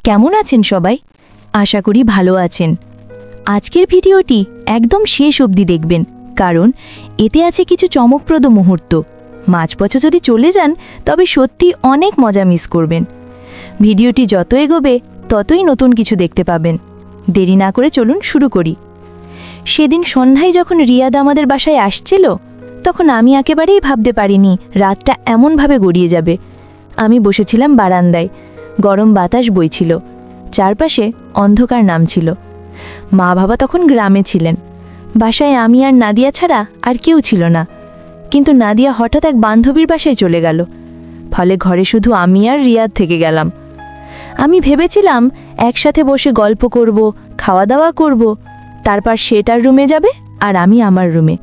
কেমন আছেন সবাই? আশা করি ভালো আছেন। আজকের ভিডিওটি একদম শেষ অবধি দেখবেন, কারণ এতে আছে কিছু চমকপ্রদ মুহূর্ত। মাঝপথে যদি চলে যান তবে সত্যি অনেক মজা মিস করবেন। ভিডিওটি যত এগোবে ততই নতুন কিছু দেখতে পাবেন। দেরি না করে চলুন শুরু করি। সেদিন সন্ধ্যায় যখন রিয়াদ আমাদের বাসায় আসছিল, তখন আমি একেবারেই ভাবতে পারিনি রাতটা এমনভাবে গড়িয়ে যাবে। আমি বসেছিলাম বারান্দায়, গরম বাতাস বইছিল, চারপাশে অন্ধকার নামছিল। মা বাবা তখন গ্রামে ছিলেন। বাসায় আমি আর নাদিয়া ছাড়া আর কেউ ছিল না। কিন্তু নাদিয়া হঠাৎ এক বান্ধবীর বাসায় চলে গেল, ফলে ঘরে শুধু আমি আর রিয়াদ থেকে গেলাম। আমি ভেবেছিলাম একসাথে বসে গল্প করব, খাওয়া দাওয়া করব, তারপর সে তার রুমে যাবে আর আমি আমার রুমে।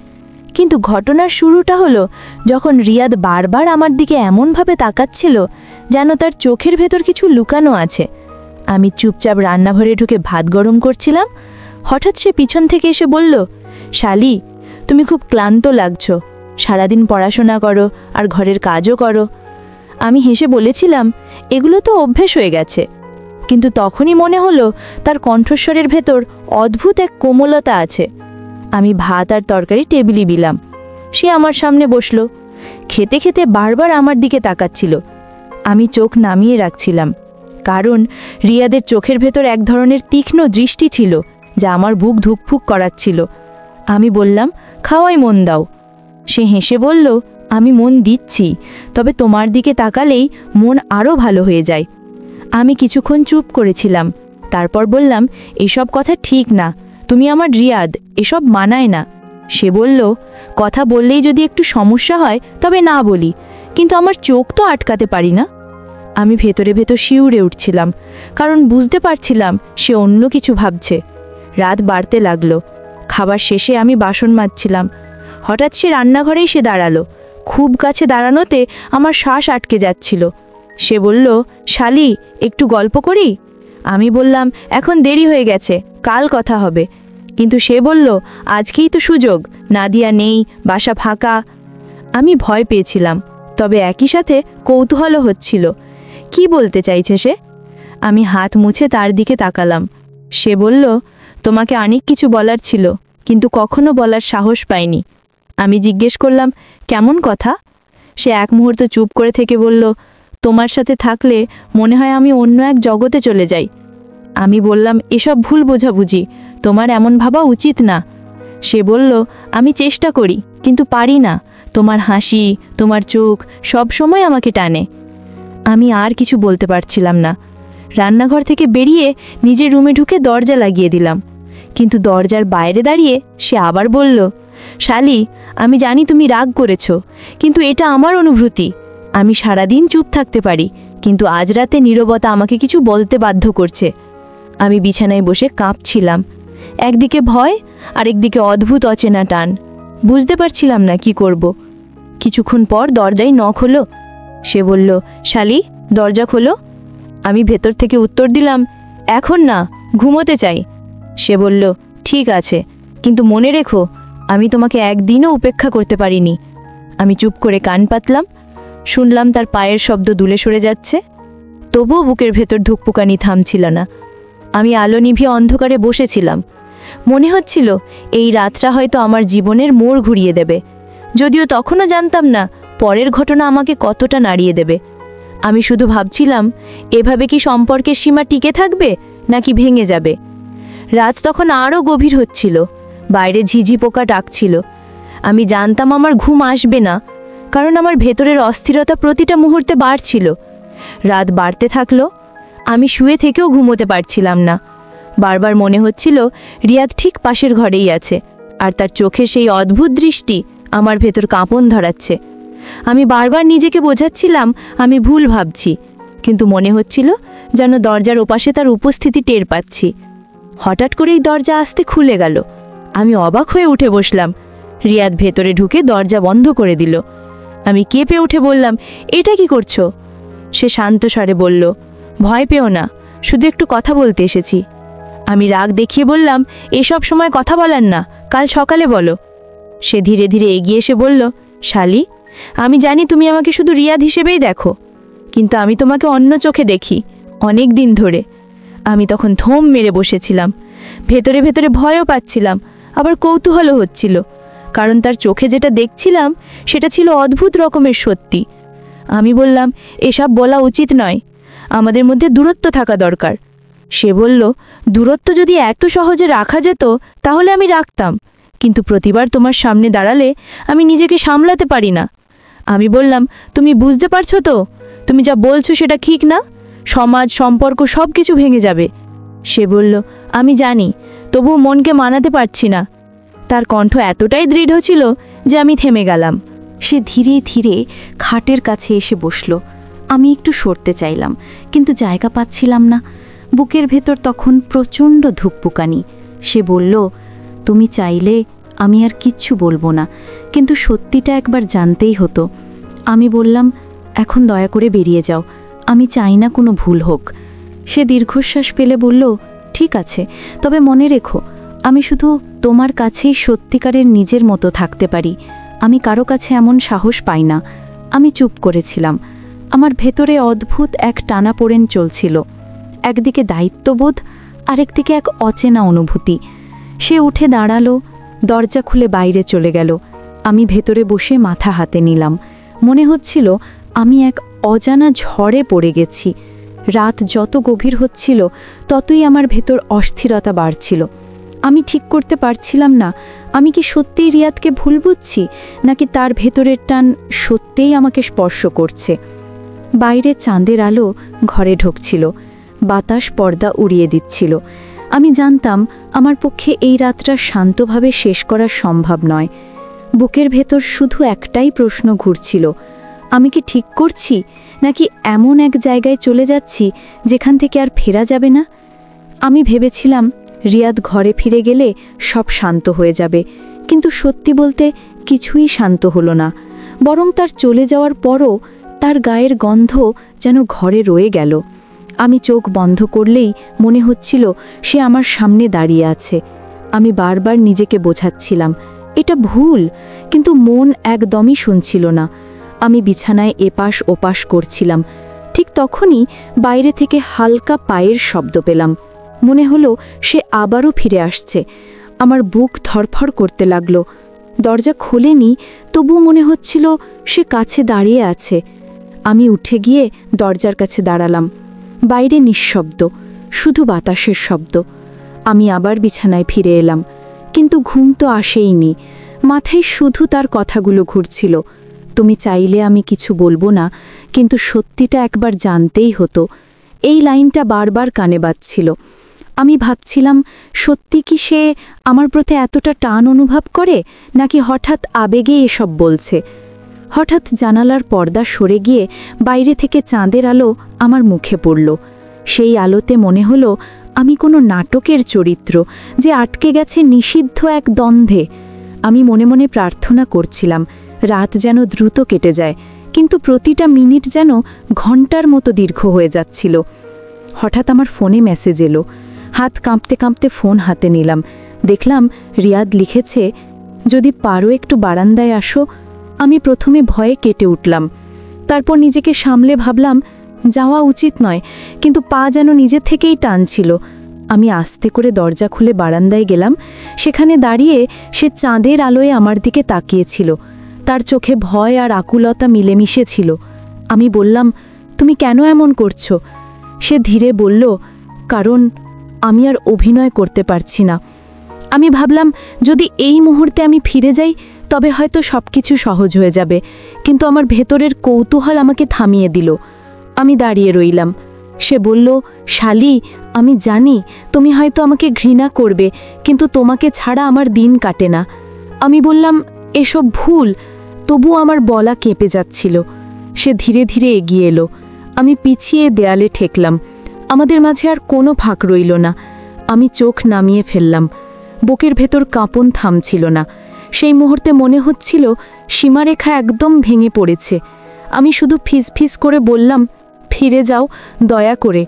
কিন্তু ঘটনার শুরুটা হলো যখন রিয়াদ বারবার আমার দিকে এমনভাবে তাকাচ্ছিল যেন তার চোখের ভেতর কিছু লুকানো আছে। আমি চুপচাপ রান্নাঘরে ঢুকে ভাত গরম করছিলাম। হঠাৎ সে পিছন থেকে এসে বলল, শালি, তুমি খুব ক্লান্ত লাগছো, সারাদিন পড়াশোনা করো আর ঘরের কাজও করো। আমি হেসে বলেছিলাম, এগুলো তো অভ্যেস হয়ে গেছে। কিন্তু তখনই মনে হলো তার কণ্ঠস্বরের ভেতর অদ্ভুত এক কোমলতা আছে। আমি ভাত আর তরকারি টেবিলে দিলাম। সে আমার সামনে বসলো। খেতে খেতে বারবার আমার দিকে তাকাচ্ছিল। আমি চোখ নামিয়ে রাখছিলাম, কারণ রিয়াদের চোখের ভেতর এক ধরনের তীক্ষ্ণ দৃষ্টি ছিল যা আমার বুক ধুকফুক করাচ্ছিল। আমি বললাম, খাওয়াই মন দাও। সে হেসে বলল, আমি মন দিচ্ছি, তবে তোমার দিকে তাকালেই মন আরও ভালো হয়ে যায়। আমি কিছুক্ষণ চুপ করেছিলাম, তারপর বললাম, এসব কথা ঠিক না, তুমি আমার রিয়াদ, এসব মানায় না। সে বলল, কথা বললেই যদি একটু সমস্যা হয় তবে না বলি, কিন্তু আমার চোখ তো আটকাতে পারি না। আমি ভেতরে ভেতর শিউরে উঠছিলাম, কারণ বুঝতে পারছিলাম সে অন্য কিছু ভাবছে। রাত বাড়তে লাগলো। খাবার শেষে আমি বাসন মাজছিলাম। হঠাৎ সে রান্নাঘরেই সে দাঁড়ালো। খুব কাছে দাঁড়ানোতে আমার শ্বাস আটকে যাচ্ছিল। সে বলল, শালি, একটু গল্প করি? আমি বললাম, এখন দেরি হয়ে গেছে, কাল কথা হবে। কিন্তু সে বলল, আজকেই তো সুযোগ, নাদিয়া নেই, বাসা ফাঁকা। আমি ভয় পেয়েছিলাম, তবে একই সাথে কৌতূহলও হচ্ছিল। কি বলতে চাইছে সে? আমি হাত মুছে তার দিকে তাকালাম। সে বলল, তোমাকে অনেক কিছু বলার ছিল, কিন্তু কখনো বলার সাহস পাইনি। আমি জিজ্ঞেস করলাম, কেমন কথা? সে এক মুহূর্ত চুপ করে থেকে বলল, তোমার সাথে থাকলে মনে হয় আমি অন্য এক জগতে চলে যাই। আমি বললাম, এসব ভুল বোঝাবুঝি, তোমার এমন ভাবা উচিত না। সে বলল, আমি চেষ্টা করি, কিন্তু পারি না। তোমার হাসি, তোমার চোখ সব সময় আমাকে টানে। আমি আর কিছু বলতে পারছিলাম না। রান্নাঘর থেকে বেরিয়ে নিজের রুমে ঢুকে দরজা লাগিয়ে দিলাম। কিন্তু দরজার বাইরে দাঁড়িয়ে সে আবার বলল, শালি, আমি জানি তুমি রাগ করেছ, কিন্তু এটা আমার অনুভূতি। আমি সারাদিন চুপ থাকতে পারি, কিন্তু আজ রাতে নীরবতা আমাকে কিছু বলতে বাধ্য করছে। আমি বিছানায় বসে কাঁপছিলাম, একদিকে ভয় আর একদিকে অদ্ভুত অচেনা টান। বুঝতে পারছিলাম না কি করব। কিছুক্ষণ পর দরজায় নক হলো। সে বলল, শালি, দরজা খোলো। আমি ভেতর থেকে উত্তর দিলাম, এখন না, ঘুমোতে চাই। সে বলল, ঠিক আছে, কিন্তু মনে রেখো, আমি তোমাকে একদিনও উপেক্ষা করতে পারিনি। আমি চুপ করে কান পাতলাম। শুনলাম তার পায়ের শব্দ দূরে সরে যাচ্ছে, তবুও বুকের ভেতর ধুকপুকানি থামছিল না। আমি আলো নিভিয়ে অন্ধকারে বসেছিলাম। মনে হচ্ছিল এই রাতটা হয়তো আমার জীবনের মোড় ঘুরিয়ে দেবে, যদিও তখনও জানতাম না পরের ঘটনা আমাকে কতটা নাড়িয়ে দেবে। আমি শুধু ভাবছিলাম, এভাবে কি সম্পর্কের সীমা টিকে থাকবে নাকি ভেঙে যাবে। রাত তখন আরও গভীর হচ্ছিল। বাইরে ঝিঝি পোকা ডাকছিল। আমি জানতাম আমার ঘুম আসবে না, কারণ আমার ভেতরের অস্থিরতা প্রতিটা মুহূর্তে বাড়ছিল। রাত বাড়তে থাকলো। আমি শুয়ে থেকেও ঘুমোতে পারছিলাম না। বারবার মনে হচ্ছিল রিয়াদ ঠিক পাশের ঘরেই আছে, আর তার চোখের সেই অদ্ভুত দৃষ্টি আমার ভেতর কাঁপন ধরাচ্ছে। আমি বারবার নিজেকে বোঝাচ্ছিলাম আমি ভুল ভাবছি, কিন্তু মনে হচ্ছিল যেন দরজার ওপাশে তার উপস্থিতি টের পাচ্ছি। হঠাৎ করেই দরজা আস্তে খুলে গেল। আমি অবাক হয়ে উঠে বসলাম। রিয়াদ ভেতরে ঢুকে দরজা বন্ধ করে দিল। আমি কেঁপে উঠে বললাম, এটা কি করছো? সে শান্ত স্বরে বলল, ভয় পেও না, শুধু একটু কথা বলতে এসেছি। আমি রাগ দেখিয়ে বললাম, এসব সময় কথা বলার না, কাল সকালে বলো। সে ধীরে ধীরে এগিয়ে এসে বলল, শালি, আমি জানি তুমি আমাকে শুধু রিয়াদ হিসেবেই দেখো, কিন্তু আমি তোমাকে অন্য চোখে দেখি, অনেক দিন ধরে। আমি তখন ধম মেরে বসেছিলাম। ভেতরে ভেতরে ভয়ও পাচ্ছিলাম, আবার কৌতূহলও হচ্ছিল, কারণ তার চোখে যেটা দেখছিলাম সেটা ছিল অদ্ভুত রকমের সত্যি। আমি বললাম, এসব বলা উচিত নয়, আমাদের মধ্যে দূরত্ব থাকা দরকার। সে বলল, দূরত্ব যদি এত সহজে রাখা যেত তাহলে আমি রাখতাম, কিন্তু প্রতিবার তোমার সামনে দাঁড়ালে আমি নিজেকে সামলাতে পারি না। আমি বললাম, তুমি বুঝতে পারছো তো, তুমি যা বলছো সেটা ঠিক না, সমাজ, সম্পর্ক সব কিছু ভেঙে যাবে। সে বলল, আমি জানি, তবুও মনকে মানাতে পারছি না। তার কণ্ঠ এতটাই দৃঢ় ছিল যে আমি থেমে গেলাম। সে ধীরে ধীরে খাটের কাছে এসে বসল। আমি একটু সরতে চাইলাম, কিন্তু জায়গা পাচ্ছিলাম না। বুকের ভেতর তখন প্রচণ্ড ধুকপুকানি। সে বলল, তুমি চাইলে আমি আর কিচ্ছু বলবো না, কিন্তু সত্যিটা একবার জানতেই হতো। আমি বললাম, এখন দয়া করে বেরিয়ে যাও, আমি চাই না কোনো ভুল হোক। সে দীর্ঘশ্বাস ফেলে বলল, ঠিক আছে, তবে মনে রেখো, আমি শুধু তোমার কাছেই সত্যিকারের নিজের মতো থাকতে পারি, আমি কারো কাছে এমন সাহস পাই না। আমি চুপ করেছিলাম। আমার ভেতরে অদ্ভুত এক টানাপোড়েন চলছিল, একদিকে দায়িত্ববোধ, আরেকদিকে এক অচেনা অনুভূতি। সে উঠে দাঁড়ালো, দরজা খুলে বাইরে চলে গেল। আমি ভেতরে বসে মাথা হাতে নিলাম। মনে হচ্ছিল আমি এক অজানা ঝড়ে পড়ে গেছি। রাত যত গভীর হচ্ছিল ততই আমার ভেতর অস্থিরতা বাড়ছিল। আমি ঠিক করতে পারছিলাম না, আমি কি সত্যিই রিয়াদকে ভুল বুঝছি, নাকি তার ভেতরের টান সত্যিই আমাকে স্পর্শ করছে। বাইরে চাঁদের আলো ঘরে ঢুকছিল, বাতাস পর্দা উড়িয়ে দিচ্ছিল। আমি জানতাম আমার পক্ষে এই রাতটা শান্তভাবে শেষ করা সম্ভব নয়। বুকের ভেতর শুধু একটাই প্রশ্ন ঘুরছিল, আমি কি ঠিক করছি, নাকি এমন এক জায়গায় চলে যাচ্ছি যেখান থেকে আর ফেরা যাবে না। আমি ভেবেছিলাম রিয়াদ ঘরে ফিরে গেলে সব শান্ত হয়ে যাবে, কিন্তু সত্যি বলতে কিছুই শান্ত হলো না। বরং তার চলে যাওয়ার পরও তার গায়ের গন্ধ যেন ঘরে রয়ে গেল। আমি চোখ বন্ধ করলেই মনে হচ্ছিল সে আমার সামনে দাঁড়িয়ে আছে। আমি বারবার নিজেকে বোঝাচ্ছিলাম এটা ভুল, কিন্তু মন একদমই শুনছিল না। আমি বিছানায় এপাশ ওপাশ করছিলাম। ঠিক তখনই বাইরে থেকে হালকা পায়ের শব্দ পেলাম। মনে হলো সে আবারও ফিরে আসছে। আমার বুক ধরফর করতে লাগলো। দরজা খোলেনি, তবু মনে হচ্ছিল সে কাছে দাঁড়িয়ে আছে। আমি উঠে গিয়ে দরজার কাছে দাঁড়ালাম। বাইরে নিঃশব্দ, শুধু বাতাসের শব্দ। আমি আবার বিছানায় ফিরে এলাম, কিন্তু ঘুম তো আসেইনি। মাথায় শুধু তার কথাগুলো ঘুরছিল। তুমি চাইলে আমি কিছু বলবো না, কিন্তু সত্যিটা একবার জানতেই হতো। এই লাইনটা বারবার কানে বাজছিল। আমি ভাবছিলাম, সত্যি কি সে আমার প্রতি এতটা টান অনুভব করে, নাকি হঠাৎ আবেগে এসব বলছে। হঠাৎ জানালার পর্দা সরে গিয়ে বাইরে থেকে চাঁদের আলো আমার মুখে পড়ল। সেই আলোতে মনে হলো আমি কোনো নাটকের চরিত্র যে আটকে গেছে নিষিদ্ধ এক দ্বন্দ্বে। আমি মনে মনে প্রার্থনা করছিলাম রাত যেন দ্রুত কেটে যায়, কিন্তু প্রতিটা মিনিট যেন ঘন্টার মতো দীর্ঘ হয়ে যাচ্ছিল। হঠাৎ আমার ফোনে মেসেজ এলো। হাত কাঁপতে কাঁপতে ফোন হাতে নিলাম। দেখলাম রিয়াদ লিখেছে, যদি পারো একটু বারান্দায় আসো। আমি প্রথমে ভয়ে কেটে উঠলাম, তারপর নিজেকে সামলে ভাবলাম যাওয়া উচিত নয়, কিন্তু পা যেন নিজে থেকেই টানছিল। আমি আস্তে করে দরজা খুলে বারান্দায় গেলাম। সেখানে দাঁড়িয়ে সে চাঁদের আলোয় আমার দিকে তাকিয়েছিল। তার চোখে ভয় আর আকুলতা মিলেমিশে ছিল। আমি বললাম, তুমি কেন এমন করছো? সে ধীরে বলল, কারণ আমি আর অভিনয় করতে পারছি না। আমি ভাবলাম যদি এই মুহূর্তে আমি ফিরে যাই তবে হয়তো সব কিছু সহজ হয়ে যাবে, কিন্তু আমার ভেতরের কৌতূহল আমাকে থামিয়ে দিল। আমি দাঁড়িয়ে রইলাম। সে বলল, শালি, আমি জানি তুমি হয়তো আমাকে ঘৃণা করবে, কিন্তু তোমাকে ছাড়া আমার দিন কাটে না। আমি বললাম, এসব ভুল, তবু আমার বলা কেঁপে যাচ্ছিল। সে ধীরে ধীরে এগিয়ে এলো। আমি পিছিয়ে দেয়ালে ঠেকলাম। আমাদের মাঝে আর কোনো ফাঁক রইল না। আমি চোখ নামিয়ে ফেললাম। বুকের ভেতর কাঁপন থামছিল না। সেই মুহূর্তে মনে হচ্ছিল সীমারেখা একদম ভেঙে পড়েছে। আমি শুধু ফিসফিস করে বললাম, ফিরে যাও দয়া করে।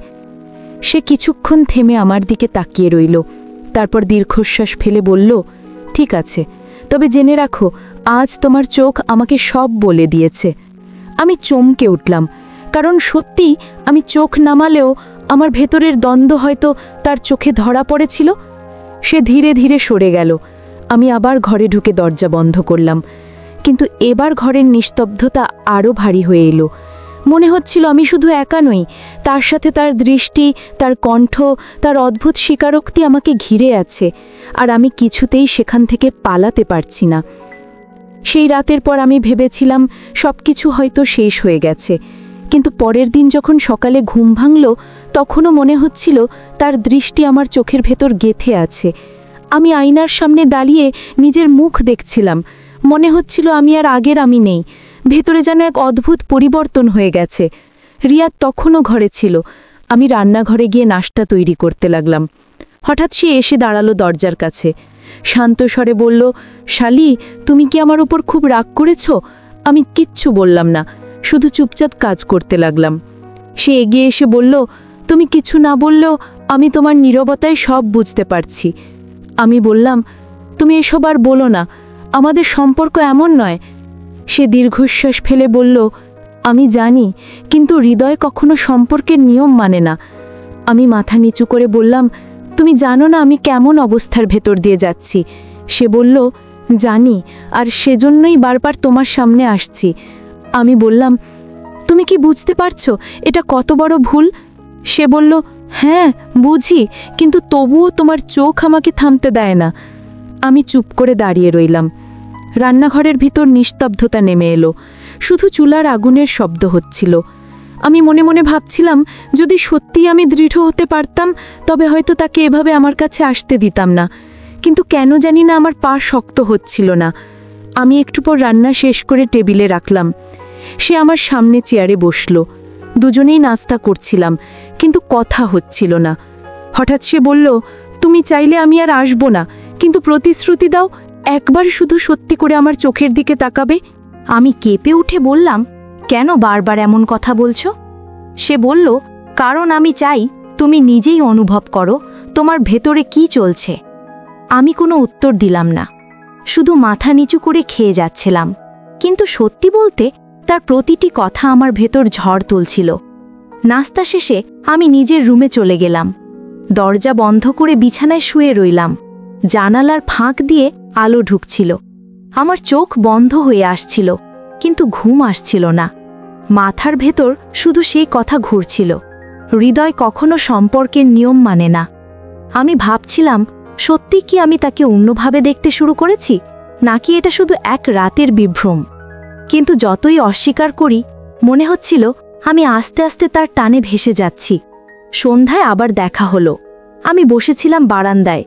সে কিছুক্ষণ থেমে আমার দিকে তাকিয়ে রইল। তারপর দীর্ঘশ্বাস ফেলে বলল, ঠিক আছে, তবে জেনে রাখো আজ তোমার চোখ আমাকে সব বলে দিয়েছে। আমি চমকে উঠলাম, কারণ সত্যি আমি চোখ নামালেও আমার ভেতরের দ্বন্দ্ব হয়তো তার চোখে ধরা পড়েছিল। সে ধীরে ধীরে সরে গেল। আমি আবার ঘরে ঢুকে দরজা বন্ধ করলাম, কিন্তু এবার ঘরের নিস্তব্ধতা আরও ভারী হয়ে এলো। মনে হচ্ছিল আমি শুধু একা নই, তার সাথে তার দৃষ্টি, তার কণ্ঠ, তার অদ্ভুত স্বীকারোক্তি আমাকে ঘিরে আছে, আর আমি কিছুতেই সেখান থেকে পালাতে পারছি না। সেই রাতের পর আমি ভেবেছিলাম সব কিছু হয়তো শেষ হয়ে গেছে, কিন্তু পরের দিন যখন সকালে ঘুম ভাঙল, তখনও মনে হচ্ছিল তার দৃষ্টি আমার চোখের ভেতর গেঁথে আছে। আমি আয়নার সামনে দাঁড়িয়ে নিজের মুখ দেখছিলাম। মনে হচ্ছিল আমি আর আগের আমি নেই। ভেতরে যেন এক অদ্ভুত পরিবর্তন হয়ে গেছে। রিয়াদ তখনও ঘরে ছিল। আমি রান্নাঘরে গিয়ে নাশতা তৈরি করতে লাগলাম। হঠাৎ সে এসে দাঁড়ালো দরজার কাছে। শান্ত স্বরে বলল, শালি, তুমি কি আমার উপর খুব রাগ করেছ? আমি কিচ্ছু বললাম না, শুধু চুপচাপ কাজ করতে লাগলাম। সে এগিয়ে এসে বলল, তুমি কিছু না বললেও আমি তোমার নীরবতায় সব বুঝতে পারছি। আমি বললাম, তুমি এসব আর বলো না, আমাদের সম্পর্ক এমন নয়। সে দীর্ঘশ্বাস ফেলে বলল, আমি জানি, কিন্তু হৃদয় কখনো সম্পর্কের নিয়ম মানে না। আমি মাথা নিচু করে বললাম, তুমি জানো না আমি কেমন অবস্থার ভেতর দিয়ে যাচ্ছি। সে বলল, জানি, আর সেজন্যই বারবার তোমার সামনে আসছি। আমি বললাম, তুমি কি বুঝতে পারছো এটা কত বড় ভুল? সে বলল, হ্যাঁ বুঝি, কিন্তু তবুও তোমার চোখ আমাকে থামতে দেয় না। আমি চুপ করে দাঁড়িয়ে রইলাম। রান্নাঘরের ভিতর নিস্তব্ধতা নেমে এলো, শুধু চুলার আগুনের শব্দ হচ্ছিল। আমি মনে মনে ভাবছিলাম, যদি সত্যিই আমি দৃঢ় হতে পারতাম, তবে হয়তো তাকে এভাবে আমার কাছে আসতে দিতাম না। কিন্তু কেন জানি না আমার পা শক্ত হচ্ছিল না। আমি একটু পর রান্না শেষ করে টেবিলে রাখলাম। সে আমার সামনে চেয়ারে বসল। দুজনেই নাস্তা করছিলাম, কিন্তু কথা হচ্ছিল না। হঠাৎ সে বলল, তুমি চাইলে আমি আর আসব না, কিন্তু প্রতিশ্রুতি দাও, একবার শুধু সত্যি করে আমার চোখের দিকে তাকাবে। আমি কেঁপে উঠে বললাম, কেন বারবার এমন কথা বলছো? সে বলল, কারণ আমি চাই তুমি নিজেই অনুভব করো তোমার ভেতরে কি চলছে। আমি কোনো উত্তর দিলাম না, শুধু মাথা নিচু করে খেয়ে যাচ্ছিলাম। কিন্তু সত্যি বলতে তার প্রতিটি কথা আমার ভেতর ঝড় তুলছিল। নাস্তা শেষে আমি নিজের রুমে চলে গেলাম। দরজা বন্ধ করে বিছানায় শুয়ে রইলাম। জানালার ফাঁক দিয়ে আলো ঢুকছিল। আমার চোখ বন্ধ হয়ে আসছিল, কিন্তু ঘুম আসছিল না। মাথার ভেতর শুধু সেই কথা ঘুরছিল, হৃদয় কখনো সম্পর্কের নিয়ম মানে না। আমি ভাবছিলাম, সত্যি কি আমি তাকে অন্যভাবে দেখতে শুরু করেছি, নাকি এটা শুধু এক রাতের বিভ্রম? কিন্তু যতই অস্বীকার করি, মনে হচ্ছিল আমি আস্তে আস্তে তার টানে ভেসে যাচ্ছি। সন্ধ্যায় আবার দেখা হলো। আমি বসেছিলাম বারান্দায়।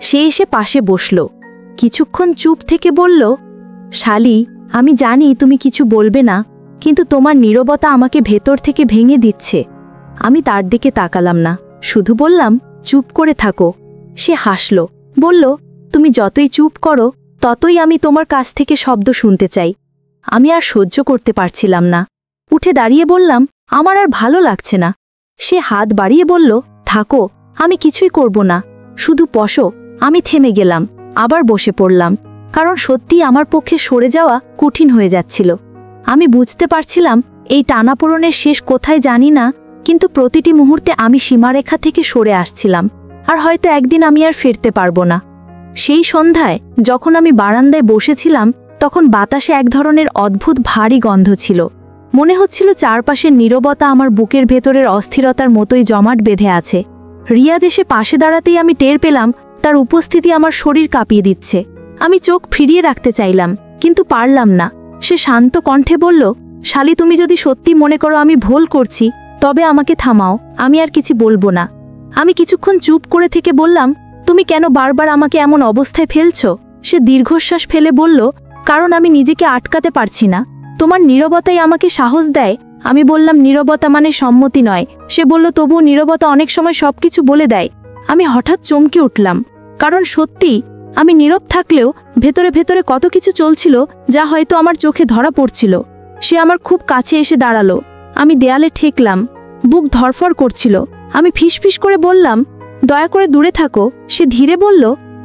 সে এসে পাশে বসল। কিছুক্ষণ চুপ থেকে বলল, শালি, আমি জানি তুমি কিছু বলবে না, কিন্তু তোমার নীরবতা আমাকে ভেতর থেকে ভেঙে দিচ্ছে। আমি তার দিকে তাকালাম না, শুধু বললাম, চুপ করে থাকো। সে হাসল, বলল, তুমি যতই চুপ করো, ততই আমি তোমার কাছ থেকে শব্দ শুনতে চাই। আমি আর সহ্য করতে পারছিলাম না। উঠে দাঁড়িয়ে বললাম, আমার আর ভালো লাগছে না। সে হাত বাড়িয়ে বলল, থাকো, আমি কিছুই করব না, শুধু বসো। আমি থেমে গেলাম, আবার বসে পড়লাম, কারণ সত্যি আমার পক্ষে সরে যাওয়া কঠিন হয়ে যাচ্ছিল। আমি বুঝতে পারছিলাম এই টানাপোড়েনের শেষ কোথায় জানি না, কিন্তু প্রতিটি মুহূর্তে আমি সীমারেখা থেকে সরে আসছিলাম, আর হয়তো একদিন আমি আর ফিরতে পারবো না। সেই সন্ধ্যায় যখন আমি বারান্দায় বসেছিলাম, তখন বাতাসে এক ধরনের অদ্ভুত ভারী গন্ধ ছিল। মনে হচ্ছিল চারপাশের নীরবতা আমার বুকের ভেতরের অস্থিরতার মতোই জমাট বেঁধে আছে। রিয়াদ এসে পাশে দাঁড়াতেই আমি টের পেলাম তার উপস্থিতি আমার শরীর কাঁপিয়ে দিচ্ছে। আমি চোখ ফিরিয়ে রাখতে চাইলাম, কিন্তু পারলাম না। সে শান্ত কণ্ঠে বলল, শালি, তুমি যদি সত্যি মনে করো আমি ভুল করছি, তবে আমাকে থামাও, আমি আর কিছু বলবো না। আমি কিছুক্ষণ চুপ করে থেকে বললাম, তুমি কেন বারবার আমাকে এমন অবস্থায় ফেলছো? সে দীর্ঘশ্বাস ফেলে বলল, কারণ আমি নিজেকে আটকাতে পারছি না। তোমার নীরবতাই আমাকে সাহস দেয়। আমি বললাম, নীরবতা মানে সম্মতি নয়। সে বলল, তবুও নীরবতা অনেক সময় সবকিছু বলে দেয়। আমি হঠাৎ চমকে উঠলাম, কারণ সত্যি আমি নীরব থাকলেও ভেতরে ভেতরে কত কিছু চলছিল, যা হয়তো আমার চোখে ধরা পড়ছিল। সে আমার খুব কাছে এসে দাঁড়ালো। আমি দেয়ালে ঠেকলাম, বুক ধরফর করছিল। আমি ফিসফিস করে বললাম, দয়া করে দূরে থাকো। সে ধীরে বলল,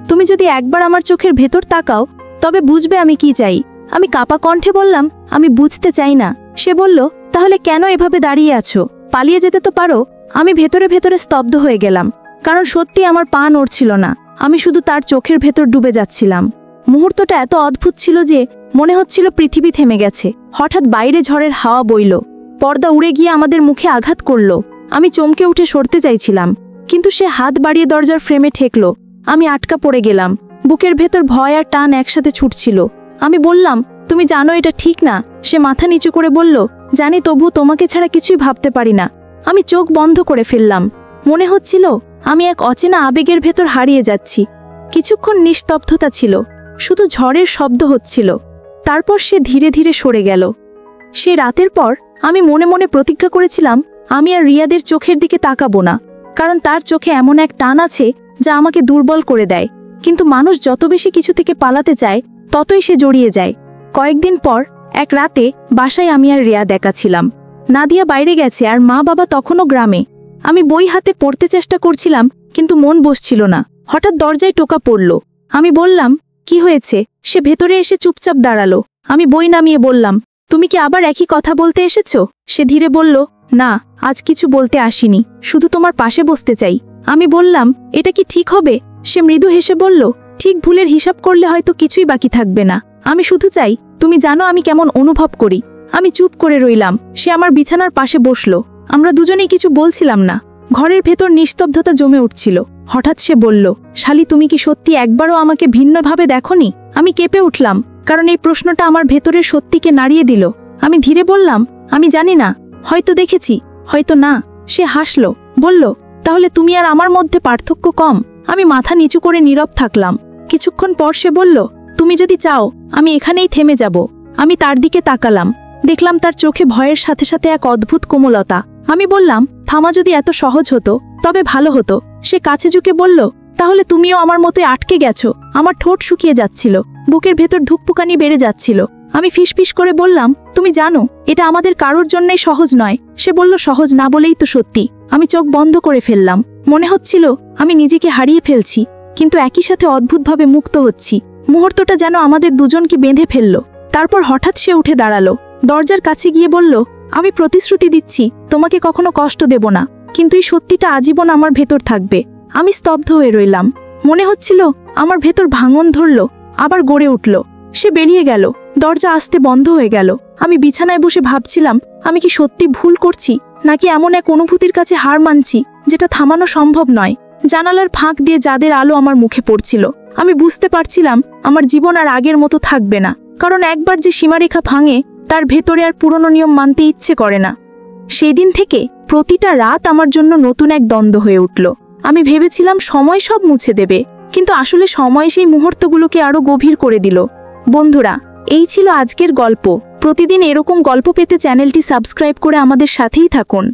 তুমি যদি একবার আমার চোখের ভেতর তাকাও, তবে বুঝবে আমি কি চাই। আমি কাঁপা কণ্ঠে বললাম, আমি বুঝতে চাই না। সে বলল, তাহলে কেন এভাবে দাঁড়িয়ে আছো? পালিয়ে যেতে তো পারো। আমি ভেতরে ভেতরে স্তব্ধ হয়ে গেলাম, কারণ সত্যি আমার পা নড়ছিল না। আমি শুধু তার চোখের ভেতর ডুবে যাচ্ছিলাম। মুহূর্তটা এত অদ্ভুত ছিল যে মনে হচ্ছিল পৃথিবী থেমে গেছে। হঠাৎ বাইরে ঝড়ের হাওয়া বইল, পর্দা উড়ে গিয়ে আমাদের মুখে আঘাত করল। আমি চমকে উঠে সরতে চাইছিলাম, কিন্তু সে হাত বাড়িয়ে দরজার ফ্রেমে ঠেকল। আমি আটকা পড়ে গেলাম। বুকের ভেতর ভয় আর টান একসাথে ছুটছিল। আমি বললাম, তুমি জানো এটা ঠিক না। সে মাথা নিচু করে বলল, জানি, তবু তোমাকে ছাড়া কিছুই ভাবতে পারি না। আমি চোখ বন্ধ করে ফেললাম। মনে হচ্ছিল আমি এক অচেনা আবেগের ভেতর হারিয়ে যাচ্ছি। কিছুক্ষণ নিস্তব্ধতা ছিল, শুধু ঝড়ের শব্দ হচ্ছিল। তারপর সে ধীরে ধীরে সরে গেল। সে রাতের পর আমি মনে মনে প্রতিজ্ঞা করেছিলাম আমি আর রিয়াদের চোখের দিকে তাকাবো না, কারণ তার চোখে এমন এক টান আছে যা আমাকে দুর্বল করে দেয়। কিন্তু মানুষ যত বেশি কিছু থেকে পালাতে চায়, ততই সে জড়িয়ে যায়। কয়েকদিন পর এক রাতে বাসায় আমি আর রিয়া একা ছিলাম। নাদিয়া বাইরে গেছে আর মা বাবা তখনও গ্রামে। আমি বই হাতে পড়তে চেষ্টা করছিলাম, কিন্তু মন বসছিল না। হঠাৎ দরজায় টোকা পড়ল। আমি বললাম, কি হয়েছে? সে ভেতরে এসে চুপচাপ দাঁড়ালো। আমি বই নামিয়ে বললাম, তুমি কি আবার একই কথা বলতে এসেছো? সে ধীরে বলল, না, আজ কিছু বলতে আসিনি, শুধু তোমার পাশে বসতে চাই। আমি বললাম, এটা কি ঠিক হবে? সে মৃদু হেসে বলল, ঠিক ভুলের হিসাব করলে হয়তো কিছুই বাকি থাকবে না। আমি শুধু চাই তুমি জানো আমি কেমন অনুভব করি। আমি চুপ করে রইলাম। সে আমার বিছানার পাশে বসলো। আমরা দুজনেই কিছু বলছিলাম না। ঘরের ভেতর নিস্তব্ধতা জমে উঠছিল। হঠাৎ সে বলল, শালি, তুমি কি সত্যি একবারও আমাকে ভিন্নভাবে দেখোনি? আমি কেঁপে উঠলাম, কারণ এই প্রশ্নটা আমার ভেতরের সত্যিকে নাড়িয়ে দিল। আমি ধীরে বললাম, আমি জানি না, হয়তো দেখেছি, হয়তো না। সে হাসল, বলল, তাহলে তুমি আর আমার মধ্যে পার্থক্য কম। আমি মাথা নিচু করে নীরব থাকলাম। কিছুক্ষণ পর সে বলল, তুমি যদি চাও আমি এখানেই থেমে যাব। আমি তার দিকে তাকালাম। দেখলাম তার চোখে ভয়ের সাথে সাথে এক অদ্ভুত কোমলতা। আমি বললাম, থামা যদি এত সহজ হতো তবে ভালো হতো। সে কাছে ঝুঁকে বলল, তাহলে তুমিও আমার মতোই আটকে গেছো। আমার ঠোঁট শুকিয়ে যাচ্ছিল, বুকের ভেতর ধুকপুকানি বেড়ে যাচ্ছিল। আমি ফিসফিস করে বললাম, তুমি জানো এটা আমাদের কারোর জন্যই সহজ নয়। সে বলল, সহজ না বলেই তো সত্যি। আমি চোখ বন্ধ করে ফেললাম। মনে হচ্ছিল আমি নিজেকে হারিয়ে ফেলছি, কিন্তু একই সাথে অদ্ভুতভাবে মুক্ত হচ্ছি। মুহূর্তটা যেন আমাদের দুজনকে বেঁধে ফেলল। তারপর হঠাৎ সে উঠে দাঁড়ালো, দরজার কাছে গিয়ে বলল, আমি প্রতিশ্রুতি দিচ্ছি তোমাকে কখনো কষ্ট দেব না, কিন্তু এই সত্যিটা আজীবন আমার ভেতর থাকবে। আমি স্তব্ধ হয়ে রইলাম। মনে হচ্ছিল আমার ভেতর ভাঙন ধরল, আবার গড়ে উঠল। সে বেরিয়ে গেল। দরজা আস্তে বন্ধ হয়ে গেল। আমি বিছানায় বসে ভাবছিলাম, আমি কি সত্যি ভুল করছি, নাকি এমন এক অনুভূতির কাছে হার মানছি যেটা থামানো সম্ভব নয়। জানালার ফাঁক দিয়ে যাদের আলো আমার মুখে পড়ছিল, আমি বুঝতে পারছিলাম আমার জীবন আর আগের মতো থাকবে না, কারণ একবার যে সীমারেখা ভাঙে তার ভেতরে আর পুরনো নিয়ম মানতে ইচ্ছে করে না। সেই দিন থেকে প্রতিটা রাত আমার জন্য নতুন এক দ্বন্দ্ব হয়ে উঠল। আমি ভেবেছিলাম সময় সব মুছে দেবে, কিন্তু আসলে সময় সেই মুহূর্তগুলোকে আরো গভীর করে দিল। বন্ধুরা, এই ছিল আজকের গল্প। প্রতিদিন এরকম গল্প পেতে চ্যানেলটি সাবস্ক্রাইব করে আমাদের সাথেই থাকুন।